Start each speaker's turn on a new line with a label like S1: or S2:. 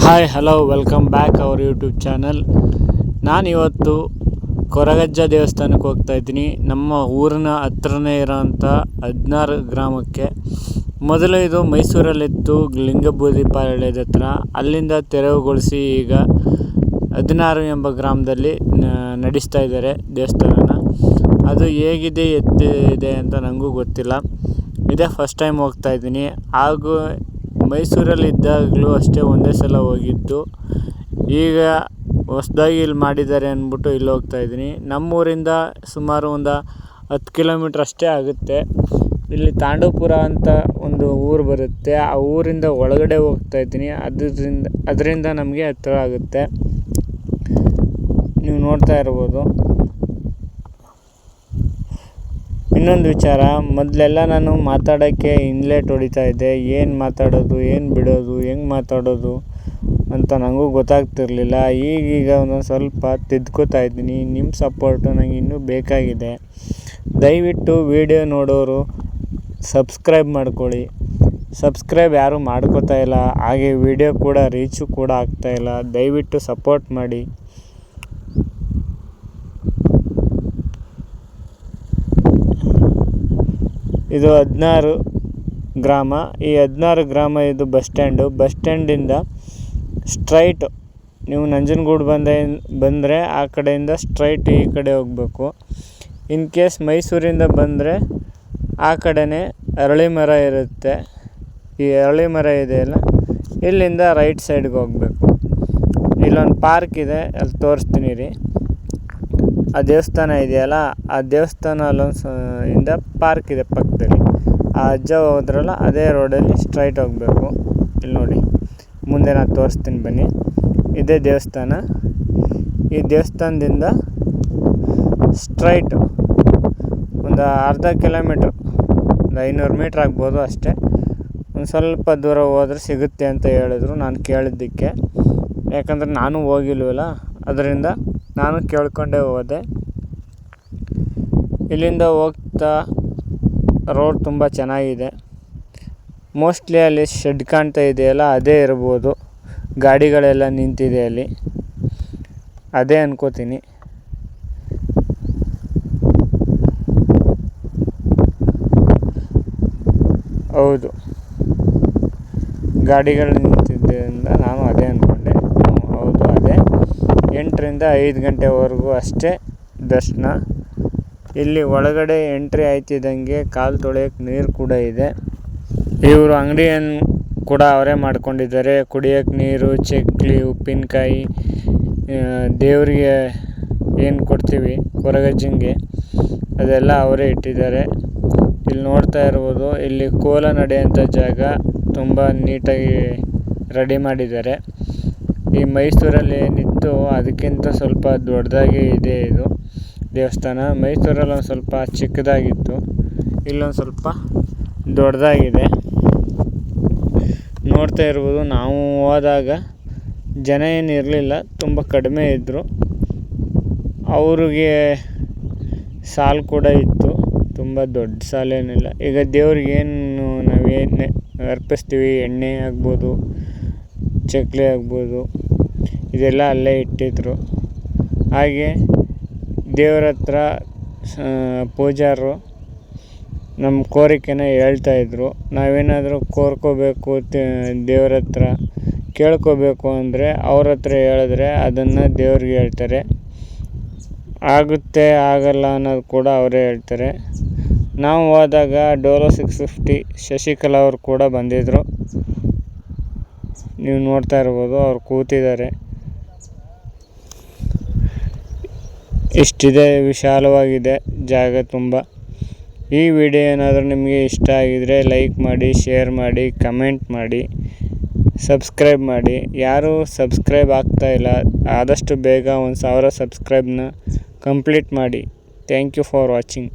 S1: Hi hello welcome back our YouTube channel. ನಾನಿವತ್ತು ಕೊರಗಜ್ಜ ದೇವಸ್ಥಾನಕ್ಕೆ ಹೋಗ್ತಾ ಇದ್ದೀನಿ. ನಮ್ಮ ಊರಿನ ಹತ್ರನೇ ಇರೋಂಥ 16 ಗ್ರಾಮಕ್ಕೆ. ಮೊದಲು ಇದು ಮೈಸೂರಲ್ಲಿತ್ತು, ಲಿಂಗಬೂದಿಪಾಳ್ಯದ ಹತ್ರ. ಅಲ್ಲಿಂದ ತೆರವುಗೊಳಿಸಿ ಈಗ 16 ಎಂಬ ಗ್ರಾಮದಲ್ಲಿ ನಡೆಸ್ತಾ ಇದ್ದಾರೆ ದೇವಸ್ಥಾನನ. ಅದು ಹೇಗಿದೆ ಎತ್ತಿದೆ ಅಂತ ನನಗೂ ಗೊತ್ತಿಲ್ಲ. ಇದೇ ಫಸ್ಟ್ ಟೈಮ್ ಹೋಗ್ತಾ ಇದ್ದೀನಿ. ಹಾಗೂ ಮೈಸೂರಲ್ಲಿದ್ದಾಗಲೂ ಅಷ್ಟೇ ಒಂದೇ ಸಲ ಹೋಗಿದ್ದು. ಈಗ ಹೊಸದಾಗಿ ಇಲ್ಲಿ ಮಾಡಿದ್ದಾರೆ ಅಂದ್ಬಿಟ್ಟು ಇಲ್ಲಿ ಹೋಗ್ತಾ ಇದ್ದೀನಿ. ನಮ್ಮೂರಿಂದ ಸುಮಾರು ಒಂದು 10 ಕಿಲೋಮೀಟ್ರ್ ಅಷ್ಟೇ ಆಗುತ್ತೆ. ಇಲ್ಲಿ ತಾಂಡವಪುರ ಅಂತ ಒಂದು ಊರು ಬರುತ್ತೆ. ಆ ಊರಿಂದ ಒಳಗಡೆ ಹೋಗ್ತಾ ಇದ್ದೀನಿ. ಅದರಿಂದ ನಮಗೆ ಹತ್ತಿರ ಆಗುತ್ತೆ. ನೀವು ನೋಡ್ತಾ ಇರ್ಬೋದು. ಇನ್ನೊಂದು ವಿಚಾರ, ಮೊದಲೆಲ್ಲ ನಾನು ಮಾತಾಡೋಕ್ಕೆ ಇನ್ಲೇಟ್ ಹೊಡಿತಾ ಇದ್ದೆ. ಏನು ಮಾತಾಡೋದು, ಏನು ಬಿಡೋದು, ಹೆಂಗೆ ಮಾತಾಡೋದು ಅಂತ ನನಗೂ ಗೊತ್ತಾಗ್ತಿರ್ಲಿಲ್ಲ. ಈಗೀಗ ಒಂದೊಂದು ಸ್ವಲ್ಪ ತಿದ್ಕೋತಾ ಇದ್ದೀನಿ. ನಿಮ್ಮ ಸಪೋರ್ಟು ನನಗೆ ಇನ್ನೂ ಬೇಕಾಗಿದೆ. ದಯವಿಟ್ಟು ವಿಡಿಯೋ ನೋಡೋರು ಸಬ್ಸ್ಕ್ರೈಬ್ ಮಾಡ್ಕೊಳ್ಳಿ. ಸಬ್ಸ್ಕ್ರೈಬ್ ಯಾರೂ ಮಾಡ್ಕೋತಾ ಇಲ್ಲ. ಹಾಗೆ ವಿಡಿಯೋ ಕೂಡ ರೀಚು ಕೂಡ ಆಗ್ತಾಯಿಲ್ಲ. ದಯವಿಟ್ಟು ಸಪೋರ್ಟ್ ಮಾಡಿ. ಇದು 16 ಗ್ರಾಮ. ಈ 16 ಗ್ರಾಮ ಇದು ಬಸ್ ಸ್ಟ್ಯಾಂಡಿಂದ ಸ್ಟ್ರೈಟ್ ನೀವು ನಂಜನಗೂಡು ಬಂದರೆ ಆ ಕಡೆಯಿಂದ ಸ್ಟ್ರೈಟ್ ಈ ಕಡೆ ಹೋಗಬೇಕು. ಇನ್ ಕೇಸ್ ಮೈಸೂರಿಂದ ಬಂದರೆ ಆ ಕಡೆನೇ ಅರಳಿ ಮರ ಇರುತ್ತೆ. ಈ ಅರಳಿ ಮರ ಇದೆಯಲ್ಲ, ಇಲ್ಲಿಂದ ರೈಟ್ ಸೈಡ್ಗೆ ಹೋಗಬೇಕು. ಇಲ್ಲೊಂದು ಪಾರ್ಕ್ ಇದೆ, ಅಲ್ಲಿ ತೋರಿಸ್ತೀನಿ ರೀ. ಆ ದೇವಸ್ಥಾನ ಇದೆಯಲ್ಲ, ಆ ದೇವಸ್ಥಾನ ಇಂದ ಪಾರ್ಕ್ ಇದೆ ಪಕ್ಕದಲ್ಲಿ. ಆ ಅಜ್ಜ ಹೋದ್ರಲ್ಲ, ಅದೇ ರೋಡಲ್ಲಿ ಸ್ಟ್ರೈಟ್ ಹೋಗಬೇಕು. ಇಲ್ಲಿ ನೋಡಿ, ಮುಂದೆ ನಾನು ತೋರಿಸ್ತೀನಿ ಬನ್ನಿ. ಇದೇ ದೇವಸ್ಥಾನ. ಈ ದೇವಸ್ಥಾನದಿಂದ ಸ್ಟ್ರೈಟ್ ಒಂದು ಅರ್ಧ ಕಿಲೋಮೀಟ್ರ್, ಒಂದು 500 ಮೀಟ್ರ್ ಆಗ್ಬೋದು ಅಷ್ಟೇ. ಒಂದು ಸ್ವಲ್ಪ ದೂರ ಹೋದರೆ ಸಿಗುತ್ತೆ ಅಂತ ಹೇಳಿದ್ರು ನಾನು ಕೇಳಿದ್ದಕ್ಕೆ. ಯಾಕಂದರೆ ನಾನು ಹೋಗಿಲ್ವಲ್ಲ, ಅದರಿಂದ ನಾನು ಕೇಳ್ಕೊಂಡೇ ಹೋದೆ. ಇಲ್ಲಿಂದ ಹೋಗ್ತಾ ರೋಡ್ ತುಂಬ ಚೆನ್ನಾಗಿದೆ. ಮೋಸ್ಟ್ಲಿ ಅಲ್ಲಿ ಶೆಡ್ ಕಾಣ್ತಾ ಇದೆಯಲ್ಲ, ಅದೇ ಇರ್ಬೋದು. ಗಾಡಿಗಳೆಲ್ಲ ನಿಂತಿದೆ ಅಲ್ಲಿ, ಅದೇ ಅನ್ಕೋತೀನಿ. ಹೌದು, ಗಾಡಿಗಳು ನಿಂತಿದ್ದರಿಂದ ನಾನು ಅದೇ ಅಂದ್ಕೊಂಡೆ. ಹೌದು, ಅದೇ. 8 ರಿಂದ 5 ಗಂಟೆವರೆಗೂ ಅಷ್ಟೇ ದರ್ಶನ. ಇಲ್ಲಿ ಒಳಗಡೆ ಎಂಟ್ರಿ ಆಯ್ತಿದ್ದಂಗೆ ಕಾಲು ತೊಳೆಯೋಕ್ಕೆ ನೀರು ಕೂಡ ಇದೆ. ಇವರು ಅಂಗಡಿಯನ್ನು ಕೂಡ ಅವರೇ ಮಾಡ್ಕೊಂಡಿದ್ದಾರೆ. ಕುಡಿಯೋಕ್ಕೆ ನೀರು, ಚಕ್ಲಿ, ಉಪ್ಪಿನಕಾಯಿ, ದೇವರಿಗೆ ಏನು ಕೊಡ್ತೀವಿ ಕೊರಗಜ್ಜಂಗೆ, ಅದೆಲ್ಲ ಅವರೇ ಇಟ್ಟಿದ್ದಾರೆ. ಇಲ್ಲಿ ನೋಡ್ತಾ ಇರ್ಬೋದು, ಇಲ್ಲಿ ಕೋಲ ನಡೆಯೋಂಥ ಜಾಗ ತುಂಬ ನೀಟಾಗಿ ರೆಡಿ ಮಾಡಿದ್ದಾರೆ. ಈ ಮೈಸೂರಲ್ಲಿ ಏನಿತ್ತು ಅದಕ್ಕಿಂತ ಸ್ವಲ್ಪ ದೊಡ್ಡದಾಗಿ ಇದೆ ಇದು ದೇವಸ್ಥಾನ. ಮೈಸೂರಲ್ಲಿ ಒಂದು ಸ್ವಲ್ಪ ಚಿಕ್ಕದಾಗಿತ್ತು, ಇಲ್ಲೊಂದು ಸ್ವಲ್ಪ ದೊಡ್ಡದಾಗಿದೆ. ನೋಡ್ತಾ ಇರ್ಬೋದು. ನಾವು ಹೋದಾಗ ಜನ ಏನು ಇರಲಿಲ್ಲ, ತುಂಬ ಕಡಿಮೆ ಇದ್ದರು. ಅವ್ರಿಗೆ ಸಾಲು ಕೂಡ ಇತ್ತು, ತುಂಬ ದೊಡ್ಡ ಸಾಲೇನಿಲ್ಲ. ಈಗ ದೇವ್ರಿಗೇನು ನಾವೇನು ಅರ್ಪಿಸ್ತೀವಿ, ಎಣ್ಣೆ ಆಗ್ಬೋದು, ಚಕ್ಲಿ ಆಗ್ಬೋದು, ಇದೆಲ್ಲ ಅಲ್ಲೇ ಇಟ್ಟಿದ್ರು. ಹಾಗೆ ದೇವ್ರ ಹತ್ರ ಪೂಜಾರರು ನಮ್ಮ ಕೋರಿಕೆನ ಹೇಳ್ತಾಯಿದ್ರು. ನಾವೇನಾದರೂ ಕೋರ್ಕೋಬೇಕು, ದೇವ್ರ ಹತ್ರ ಕೇಳ್ಕೋಬೇಕು ಅಂದರೆ ಅವ್ರ ಹತ್ರ ಹೇಳಿದ್ರೆ ಅದನ್ನು ದೇವ್ರಿಗೆ ಹೇಳ್ತಾರೆ. ಆಗುತ್ತೆ ಆಗಲ್ಲ ಅನ್ನೋದು ಕೂಡ ಅವರೇ ಹೇಳ್ತಾರೆ. ನಾವು ಹೋದಾಗ ಡೋಲೋ 650 ಶಶಿಕಲಾ ಅವರು ಕೂಡ ಬಂದಿದ್ದರು. ನೀವು ನೋಡ್ತಾ ಇರ್ಬೋದು, ಅವ್ರು ಕೂತಿದ್ದಾರೆ. ಇಷ್ಟಿದೆ, ವಿಶಾಲವಾಗಿದೆ ಜಾಗ ತುಂಬ. ಈ ವಿಡಿಯೋ ಏನಾದರೂ ನಿಮಗೆ ಇಷ್ಟ ಆಗಿದರೆ ಲೈಕ್ ಮಾಡಿ, ಶೇರ್ ಮಾಡಿ, ಕಮೆಂಟ್ ಮಾಡಿ, ಸಬ್ಸ್ಕ್ರೈಬ್ ಮಾಡಿ. ಯಾರೂ ಸಬ್ಸ್ಕ್ರೈಬ್ ಆಗ್ತಾಯಿಲ್ಲ, ಆದಷ್ಟು ಬೇಗ 1000 ಸಬ್ಸ್ಕ್ರೈಬ್ನ ಕಂಪ್ಲೀಟ್ ಮಾಡಿ. Thank you for watching.